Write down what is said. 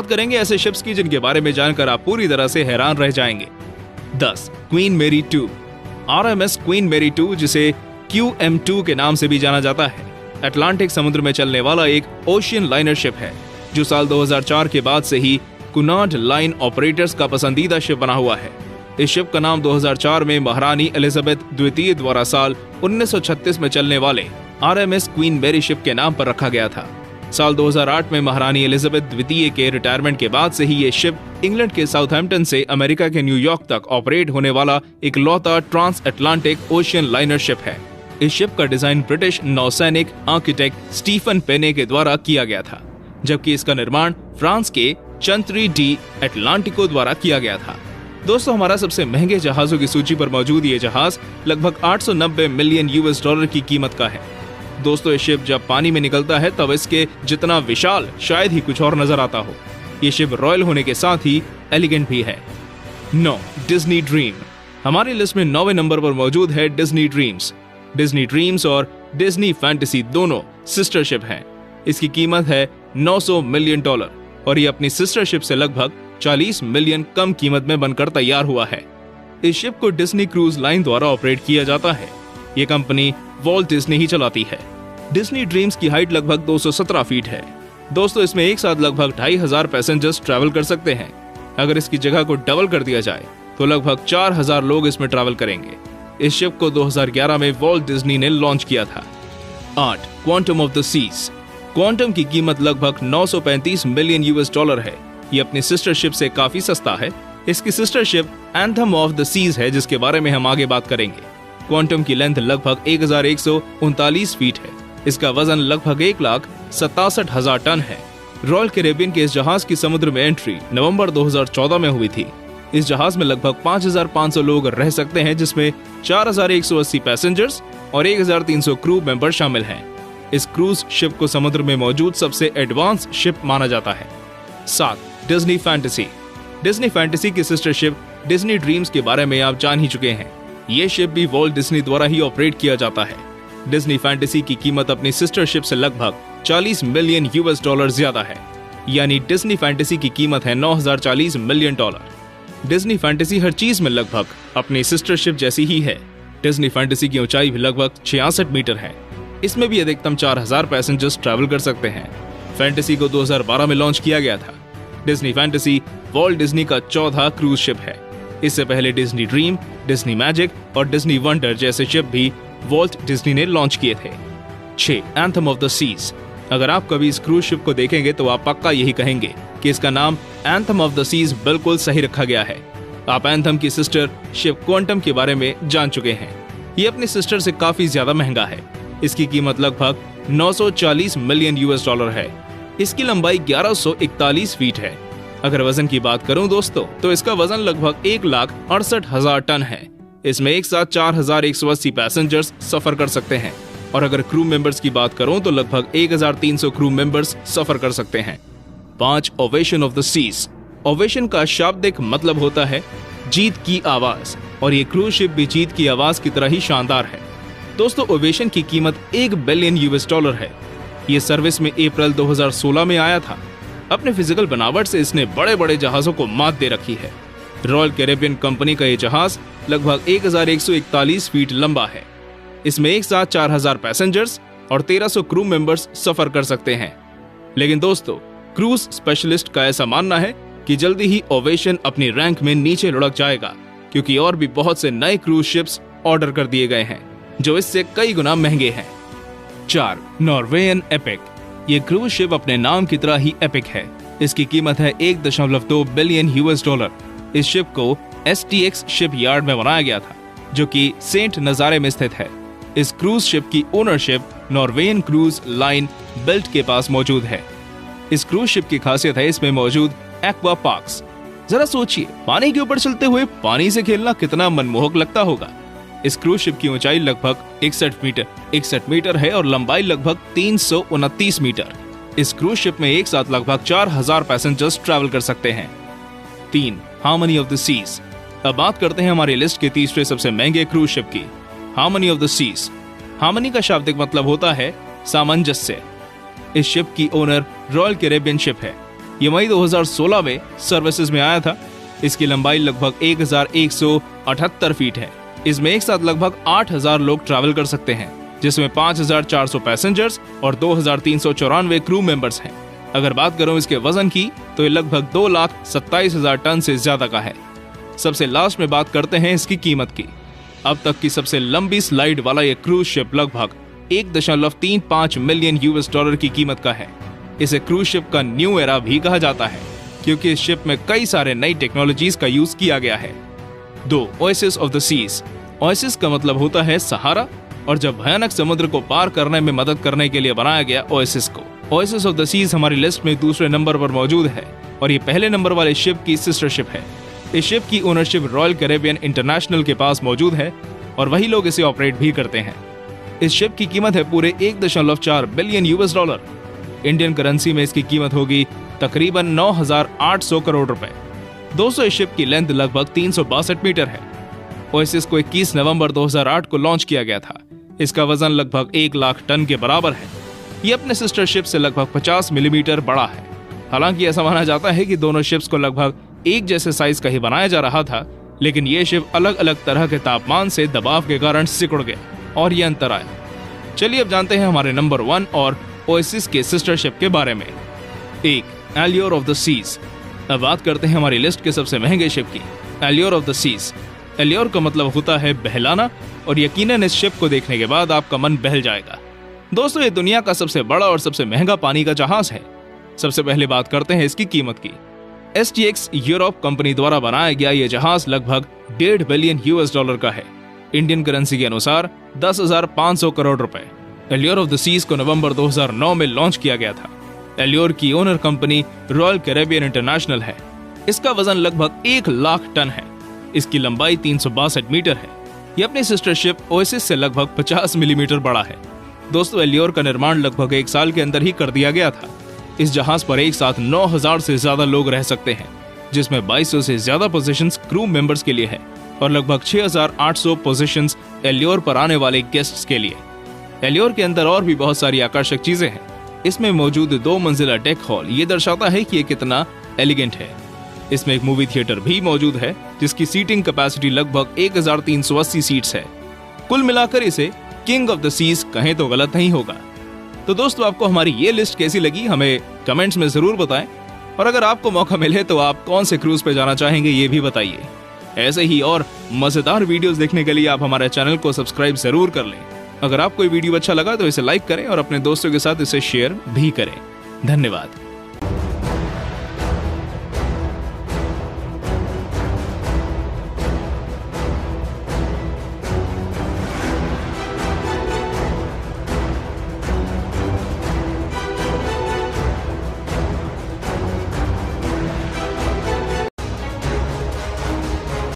बात करेंगे ऐसे शिप्स की जिनके बारे में जानकर आप पूरी तरह से हैरान रह जाएंगे। 10. क्वीन मेरी 2। RMS क्वीन मेरी 2, जिसे QM2 के नाम से भी जाना जाता है, अटलांटिक समुद्र में चलने वाला एक ओशियन लाइनर शिप है जो साल 2004 के बाद से ही कुनार्ड लाइन ऑपरेटर्स का पसंदीदा शिप बना हुआ है। इस शिप का नाम 2004 में महारानी एलिजाबेथ द्वितीय द्वारा साल 1936 में चलने वाले RMS क्वीन मेरी शिप के नाम पर रखा गया था। साल 2008 में महारानी एलिजाबेथ द्वितीय के रिटायरमेंट के बाद से ही ये शिप इंग्लैंड के साउथहैम्पटन से अमेरिका के न्यूयॉर्क तक ऑपरेट होने वाला इकलौता transatlantic ocean liner ship है। इस शिप का डिजाइन ब्रिटिश नौसैनिक आर्किटेक्ट स्टीफन पेने के द्वारा किया गया था, जबकि इसका निर्माण फ्रांस के चंत्री डी एटलांटिको द्वारा किया गया था। दोस्तों, हमारा सबसे महंगे जहाजों की सूची पर मौजूद ये जहाज लगभग 890 मिलियन US की कीमत का है। दोस्तों, ये शिप जब पानी में निकलता है तब इसके जितना विशाल शायद ही कुछ और नजर आता हो। ये शिप रॉयल होने के साथ ही एलिगेंट भी है। 9. Disney dream. हमारी लिस्ट में 9वें नंबर पर मौजूद है डिज्नी ड्रीम्स। डिज्नी ड्रीम्स और डिज्नी फैंटेसी दोनों सिस्टर शिप हैं। इसकी कीमत है $900 मिलियन और ये अपनी सिस्टर शिप से लगभग 40 मिलियन कम कीमत में बनकर तैयार हुआ है। इस शिप को डिज्नी क्रूज लाइन द्वारा ऑपरेट किया जाता है। ये कंपनी वॉल्ट डिज्नी ही चलाती है। डिज्नी ड्रीम्स की हाइट लगभग 217 फीट है। दोस्तों, इसमें एक साथ लगभग 2500 पैसेंजर्स ट्रैवल कर सकते हैं। अगर इसकी जगह को डबल कर दिया जाए तो लगभग 4000 लोग इसमें ट्रैवल करेंगे। इस शिप को 2011 में वॉल्ट डिज्नी ने लॉन्च किया था। 8. Quantum of the Seas. Quantum की कीमत लगभग $935 मिलियन है। ये अपनी सिस्टर शिप से काफी सस्ता है। इसकी sister ship Anthem of the Seas है, जिसके बारे में हम आगे बात करेंगे। क्वांटम की लेंथ लगभग 1139 फीट है। इसका वजन लगभग 1,67,000 टन है। रॉयल कैरेबियन के इस जहाज की समुद्र में एंट्री नवंबर 2014 में हुई थी। इस जहाज में लगभग 5,500 लोग रह सकते हैं, जिसमें 4,180 पैसेंजर्स और 1,300 क्रू मेंबर शामिल हैं। इस क्रूज शिप को समुद्र में मौजूद सबसे एडवांस शिप माना जाता है। 7. Disney fantasy. डिज्नी फैंटेसी की सिस्टर शिप डिज्नी ड्रीम्स के बारे में आप जान ही चुके हैं। ये शिप भी वॉल्ट डिज्नी द्वारा ही ऑपरेट किया जाता है। डिज्नी फैंटेसी की कीमत अपनी सिस्टर शिप से लगभग $40 मिलियन ज्यादा है, यानी डिज्नी फैंटेसी की कीमत है $9,040 मिलियन। डिज्नी फैंटेसी हर चीज में लगभग अपनी सिस्टर शिप जैसी ही है। डिज्नी फैंटेसी की ऊंचाई भी लगभग 66 मीटर है। इसमें भी अधिकतम 4000 पैसेंजर्स ट्रैवल कर सकते हैं। फैंटेसी को 2012 में लॉन्च किया गया था। डिज्नी फैंटेसी वॉल्ट डिज्नी का 14 क्रूज शिप है। इससे पहले डिज्नी ड्रीम, डिज्नी मैजिक और डिज्नी वंडर जैसे शिप भी वॉल्ट डिज्नी ने लॉन्च किए थे। 6. Anthem of the Seas. अगर आप कभी इस क्रूज शिप को देखेंगे तो आप पक्का यही कहेंगे कि इसका नाम एंथम ऑफ द सीज बिल्कुल सही रखा गया है। आप एंथम की सिस्टर शिप क्वांटम के बारे में जान चुके हैं। ये अपनी सिस्टर से काफी ज्यादा महंगा है। इसकी कीमत लगभग $940 मिलियन है। इसकी लंबाई 1141 फीट है। अगर वजन की बात करूं दोस्तों, तो इसका वजन लगभग 1,68,000 टन है। इसमें एक साथ 4,180 पैसेंजर्स सफर कर सकते हैं और अगर क्रू मेंबर्स की बात करूं तो लगभग 1,300 क्रू मेंबर्स सफर कर सकते हैं। 5. Ovation of the Seas. Ovation का शाब्दिक मतलब होता है जीत की आवाज, और ये क्रूज शिप भी जीत की आवाज की तरह ही शानदार है। दोस्तों, ओवेशन की कीमत $1 बिलियन है। ये सर्विस में अप्रैल 2016 में आया था। अपने फिजिकल बनावट से इसने बड़े बड़े जहाजों को मात दे रखी है। रॉयल कैरेबियन कंपनी का ये जहाज लगभग 1,141 फीट लंबा है। इसमें एक साथ 4,000 पैसेंजर्स और 1,300 क्रू मेंबर्स सफर कर सकते हैं। लेकिन दोस्तों, क्रूज स्पेशलिस्ट का ऐसा मानना है कि जल्दी ही ओवेशन अपनी रैंक में नीचे लुढ़क जाएगा, क्योंकि और भी बहुत से नए क्रूज शिप्स ऑर्डर कर दिए गए हैं जो इससे कई गुना महंगे हैं। 4. नॉर्वेयन एपिक। ये क्रूज शिप अपने नाम की तरह ही एपिक है। इसकी कीमत है $1.2 बिलियन। इस शिप को STX शिप यार्ड में बनाया गया था, जो कि सेंट नजारे में स्थित है। इस क्रूज शिप की ओनरशिप नॉर्वेयन क्रूज लाइन बेल्ट के पास मौजूद है। इस क्रूज शिप की खासियत है इसमें मौजूद एक्वा पार्क्स। जरा सोचिए, पानी के ऊपर चलते हुए पानी से खेलना कितना मनमोहक लगता होगा। इस क्रूज शिप की ऊंचाई लगभग 61 मीटर है और लंबाई लगभग 329 मीटर। इस क्रूज शिप में एक साथ लगभग 4,000 पैसेंजर्स ट्रैवल कर सकते हैं। 3. Harmony of the Seas. अब बात करते हैं हमारी लिस्ट के तीसरे सबसे महंगे क्रूज शिप की, Harmony of the Seas. Harmony का शाब्दिक मतलब होता है सामंजस्य। इस शिप की ओनर रॉयल कैरेबियन शिप है। ये मई 2016 में सर्विसेज में आया था। इसकी लंबाई लगभग 1178 फीट है। इसमें एक साथ लगभग 8000 लोग ट्रैवल कर सकते हैं, जिसमें 5400 पैसेंजर्स और 2394 क्रू मेंबर्स हैं। अगर बात करूं इसके वजन की तो ये लगभग 2,27,000 टन से ज्यादा का है। सबसे लास्ट में बात करते हैं इसकी कीमत की। अब तक की सबसे लंबी स्लाइड वाला ये क्रूज शिप लगभग 1.35 मिलियन US$ की कीमत का है। इसे क्रूज शिप का न्यू एरा भी कहा जाता है, क्योंकि इस शिप में कई सारे नई टेक्नोलॉजीज का यूज किया गया है। 2. Oasis of the Seas. Oasis का मतलब होता है सहारा, और जब भयानक समुद्र को पार करने में मदद करने के लिए बनाया गया ओएसिस को। ओएसिस ऑफ द सीज हमारी लिस्ट में दूसरे नंबर पर मौजूद है, और ये पहले नंबर वाले शिप की सिस्टर शिप है। इस शिप की ओनरशिप रॉयल कैरेबियन इंटरनेशनल के पास मौजूद है, और वही लोग इसे ऑपरेट भी करते हैं। इस शिप की कीमत है पूरे 1.4 बिलियन US$। इंडियन करेंसी में इसकी कीमत होगी तकरीबन 9,800 करोड़ रुपए। दोस्तों, इस शिप की लेंथ लगभग 362 मीटर है। ओएसिस को 21 नवंबर 2008 को लॉन्च किया गया था। इसका वजन लगभग 1 लाख टन के बराबर है। ये अपने सिस्टर शिप से लगभग 50 मिलीमीटर बड़ा है। हालांकि ऐसा माना जाता है कि दोनों शिप्स को लगभग एक जैसे साइज का ही बनाया जा रहा था, लेकिन ये शिप अलग अलग तरह के तापमान से दबाव के कारण सिकुड़ गया और ये अंतर आया। चलिए अब जानते हैं हमारे नंबर 1 और ओएसिस के सिस्टर शिप के बारे में। 1. Allure of the Seas. अब बात करते हैं हमारी लिस्ट के सबसे महंगे शिप की। Allure of the Seas. Allure का मतलब होता है बहलाना, और यकीनन इस शिप को देखने के बाद आपका मन बहल जाएगा। दोस्तों, ये दुनिया का सबसे बड़ा और सबसे महंगा पानी का जहाज है। सबसे पहले बात करते हैं इसकी कीमत की। STX यूरोप कंपनी द्वारा बनाया गया यह जहाज लगभग 1.5 बिलियन US$ का है। इंडियन करेंसी के अनुसार 10,500 करोड़ रुपए। एल्योर ऑफ द सीज को नवंबर 2009 में लॉन्च किया गया था। एल्योर की owner company royal Caribbean international है। इसका वजन लगभग 1 लाख टन है। इसकी लंबाई 362 मीटर है। यह अपनी सिस्टर शिप ओएसिस से लगभग 50 मिलीमीटर बड़ा है। दोस्तों, एल्योर का निर्माण लगभग 1 साल के अंदर ही कर दिया गया था। इस जहाज पर एक साथ 9,000 से ज्यादा लोग रह सकते हैं, जिसमें 2200 से ज्यादा पोजीशंस क्रू मेंबर्स के लिए है और लगभग 6,800 पोजीशंस एल्योर पर आने वाले गेस्ट्स के लिए। एल्योर के अंदर और भी बहुत सारी आकर्षक चीजें हैं। इसमें मौजूद 2 मंजिला डेक हॉल ये दर्शाता है कि ये कितना एलिगेंट है। इसमें एक मूवी थिएटर भी मौजूद है, जिसकी सीटिंग कैपेसिटी लगभग 1380 सीट्स है। कुल मिलाकर इसे किंग ऑफ द सीज कहें तो गलत नहीं होगा। तो दोस्तों, आपको हमारी ये लिस्ट कैसी लगी हमें कमेंट्स में जरूर बताएं, और अगर आपको मौका मिले तो आप कौन से क्रूज पे जाना चाहेंगे ये भी बताइए। ऐसे ही और मजेदार वीडियोस देखने के लिए आप हमारे चैनल को सब्सक्राइब जरूर कर लें। अगर आपको ये वीडियो अच्छा लगा तो इसे लाइक करें और अपने दोस्तों के साथ इसे शेयर भी करें। धन्यवाद।